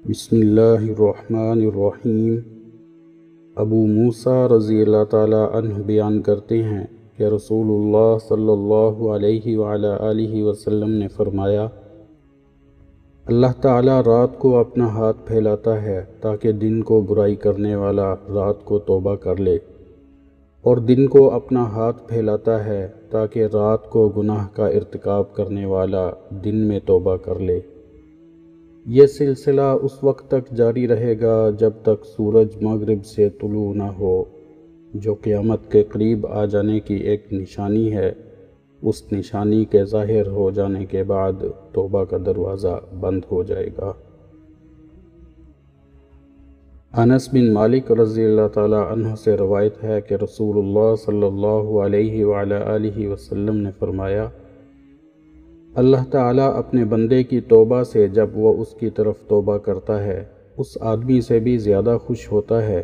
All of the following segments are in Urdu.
بسم اللہ الرحمن الرحیم۔ ابو موسیٰ رضی اللہ تعالیٰ عنہ بیان کرتے ہیں کہ رسول اللہ صلی اللہ علیہ وعلیٰ آلہ وسلم نے فرمایا، اللہ تعالیٰ رات کو اپنا ہاتھ پھیلاتا ہے تاکہ دن کو برائی کرنے والا رات کو توبہ کر لے، اور دن کو اپنا ہاتھ پھیلاتا ہے تاکہ رات کو گناہ کا ارتکاب کرنے والا دن میں توبہ کر لے۔ یہ سلسلہ اس وقت تک جاری رہے گا جب تک سورج مغرب سے طلوع نہ ہو، جو قیامت کے قریب آ جانے کی ایک نشانی ہے۔ اس نشانی کے ظاہر ہو جانے کے بعد توبہ کا دروازہ بند ہو جائے گا۔ انس بن مالک رضی اللہ تعالیٰ عنہ سے روایت ہے کہ رسول اللہ صلی اللہ علیہ وعلیٰ آلہ وسلم نے فرمایا، اللہ تعالیٰ اپنے بندے کی توبہ سے جب وہ اس کی طرف توبہ کرتا ہے، اس آدمی سے بھی زیادہ خوش ہوتا ہے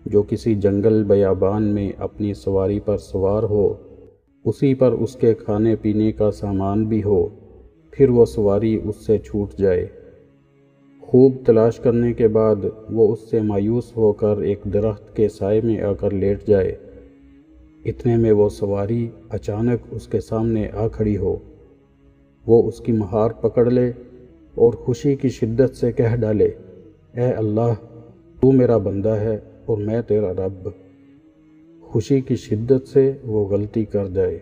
جو کسی جنگل بیابان میں اپنی سواری پر سوار ہو، اسی پر اس کے کھانے پینے کا سامان بھی ہو، پھر وہ سواری اس سے چھوٹ جائے۔ خوب تلاش کرنے کے بعد وہ اس سے مایوس ہو کر ایک درخت کے سائے میں آ کر لیٹ جائے، اتنے میں وہ سواری اچانک اس کے سامنے آ کھڑی ہو۔ وہ اس کی مہار پکڑ لے اور خوشی کی شدت سے کہہ ڈالے، اے اللہ، تو میرا بندہ ہے اور میں تیرا رب۔ خوشی کی شدت سے وہ غلطی کر جائے۔